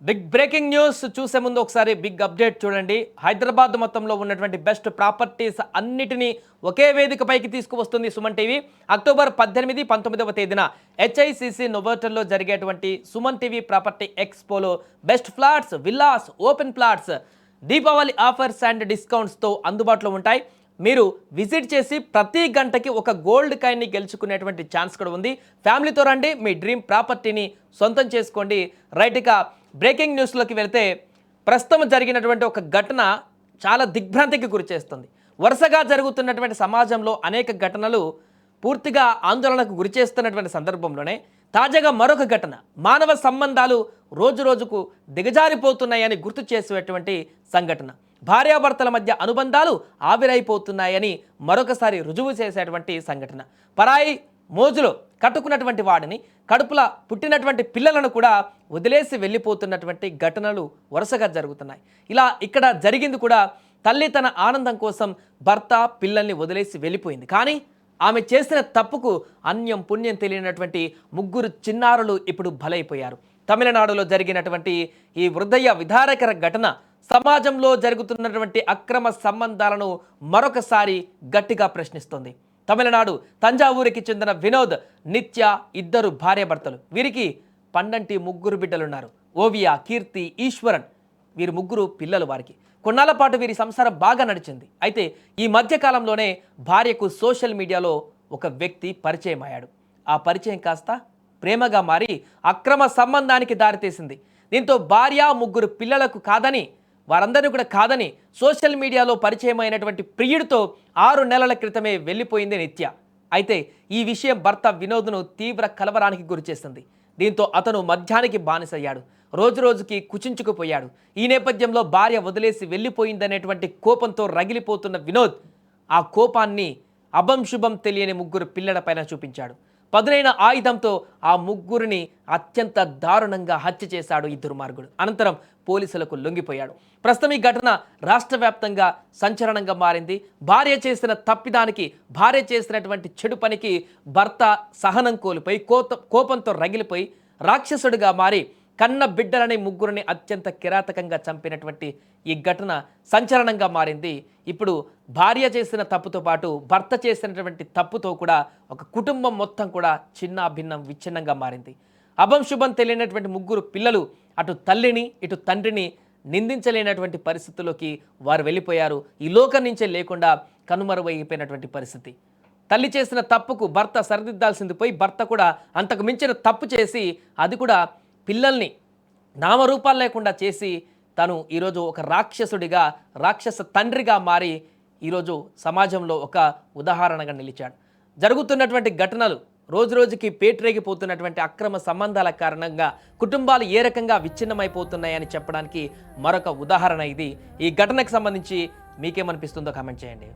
Big breaking news చూసే ముందు ఒకసారి బిగ్ అప్డేట్ చూడండి. హైదరాబాద్ మొత్తంలో ఉన్నటువంటి బెస్ట్ ప్రాపర్టీస్ అన్నిటినీ ఒకే వేదికపైకి తీసుకువస్తుంది సుమన్ టీవీ. అక్టోబర్ 18, 19వ తేదీన HICC నోవోటల్లో జరిగేటువంటి సుమన్ టీవీ ప్రాపర్టీ ఎక్స్పోలో best flats, villas, open plots Deepavali offers and డిస్కౌంట్స్తో అందుబాటులో ఉంటాయి. మీరు విజిట్ చేసి ప్రతి గంటకి ఒక గోల్డ్ కాయిన్ని గెలుచుకునేటువంటి ఛాన్స్ కూడా ఉంది. ఫ్యామిలీతో రండి, మీ డ్రీమ్ ప్రాపర్టీని సొంతం చేసుకోండి. రైట్గా బ్రేకింగ్ న్యూస్లోకి వెళ్తే ప్రస్తుతం జరిగినటువంటి ఒక ఘటన చాలా దిగ్భ్రాంతికి గురిచేస్తుంది. వరుసగా జరుగుతున్నటువంటి సమాజంలో అనేక ఘటనలు పూర్తిగా ఆందోళనకు గురిచేస్తున్నటువంటి సందర్భంలోనే తాజాగా మరొక ఘటన మానవ సంబంధాలు రోజు రోజుకు దిగజారిపోతున్నాయని గుర్తు చేసేటువంటి సంఘటన. భార్యాభర్తల మధ్య అనుబంధాలు ఆవిరైపోతున్నాయని మరొకసారి రుజువు చేసేటువంటి సంఘటన. పరాయి మోజులో కట్టుకున్నటువంటి వాడిని, కడుపులా పుట్టినటువంటి పిల్లలను కూడా వదిలేసి వెళ్ళిపోతున్నటువంటి ఘటనలు వరుసగా జరుగుతున్నాయి. ఇలా ఇక్కడ జరిగింది కూడా తల్లి తన ఆనందం కోసం భర్త పిల్లల్ని వదిలేసి వెళ్ళిపోయింది. కానీ ఆమె చేసిన తప్పుకు అన్యం పుణ్యం తెలియనటువంటి ముగ్గురు చిన్నారులు ఇప్పుడు బలైపోయారు. తమిళనాడులో జరిగినటువంటి ఈ హృదయ విదారకర ఘటన సమాజంలో జరుగుతున్నటువంటి అక్రమ సంబంధాలను మరొకసారి గట్టిగా ప్రశ్నిస్తోంది. తమిళనాడు తంజావూరికి చెందిన వినోద్, నిత్య ఇద్దరు భార్యాభర్తలు. వీరికి పండంటి ముగ్గురు బిడ్డలున్నారు. ఓవియా, కీర్తి, ఈశ్వరన్ వీరు ముగ్గురు పిల్లలు. వారికి కొన్నాళ్ల పాటు వీరి సంసారం బాగా నడిచింది. అయితే ఈ మధ్యకాలంలోనే భార్యకు సోషల్ మీడియాలో ఒక వ్యక్తి పరిచయం అయ్యాడు. ఆ పరిచయం కాస్త ప్రేమగా మారి అక్రమ సంబంధానికి దారితీసింది. దీంతో భార్య, ముగ్గురు పిల్లలకు కాదని, వారందరినీ కూడా కాదని సోషల్ మీడియాలో పరిచయం అయినటువంటి ప్రియుడితో 6 నెలల క్రితమే వెళ్ళిపోయింది నిత్య. అయితే ఈ విషయం భర్త వినోద్ను తీవ్ర కలవరానికి గురిచేసింది. దీంతో అతను మద్యానికి బానిసయ్యాడు. రోజు రోజుకి కుచించుకుపోయాడు. ఈ నేపథ్యంలో భార్య వదిలేసి వెళ్ళిపోయిందనేటువంటి కోపంతో రగిలిపోతున్న వినోద్ ఆ కోపాన్ని అభం శుభం తెలియని ముగ్గురు పిల్లలపైన చూపించాడు. పదునైన ఆయుధంతో ఆ ముగ్గురిని అత్యంత దారుణంగా హత్య చేశాడు ఈ దుర్మార్గుడు. అనంతరం పోలీసులకు లొంగిపోయాడు. ప్రస్తుతం ఈ ఘటన రాష్ట్ర వ్యాప్తంగా సంచలనంగా మారింది. భార్య చేసిన తప్పిదానికి, భార్య చేసినటువంటి చెడు పనికి భర్త సహనం కోల్పోయి కోపంతో రగిలిపోయి రాక్షసుడిగా మారి కన్న బిడ్డలని ముగ్గురిని అత్యంత కిరాతకంగా చంపినటువంటి ఈ ఘటన సంచలనంగా మారింది. ఇప్పుడు భార్య చేసిన తప్పుతో పాటు భర్త చేసినటువంటి తప్పుతో కూడా ఒక కుటుంబం మొత్తం కూడా చిన్న భిన్నం విచ్ఛిన్నంగా మారింది. అభం శుభం తెలియనటువంటి ముగ్గురు పిల్లలు అటు తల్లిని ఇటు తండ్రిని నిందించలేనటువంటి పరిస్థితుల్లోకి వారు వెళ్ళిపోయారు. ఈ లోకం నుంచే లేకుండా కనుమరువైపోయినటువంటి పరిస్థితి. తల్లి చేసిన తప్పుకు భర్త సరిదిద్దాల్సింది పోయి భర్త కూడా అంతకు మించిన తప్పు చేసి అది కూడా పిల్లల్ని నామరూపాలు లేకుండా చేసి తను ఈరోజు ఒక రాక్షసుడిగా, రాక్షస తండ్రిగా మారి ఈరోజు సమాజంలో ఒక ఉదాహరణగా నిలిచాడు. జరుగుతున్నటువంటి ఘటనలు రోజు రోజుకి పేటరేగిపోతున్నటువంటి అక్రమ సంబంధాల కారణంగా కుటుంబాలు ఏ రకంగా విచ్ఛిన్నమైపోతున్నాయని చెప్పడానికి మరొక ఉదాహరణ ఇది. ఈ ఘటనకు సంబంధించి మీకేమనిపిస్తుందో కామెంట్ చేయండి.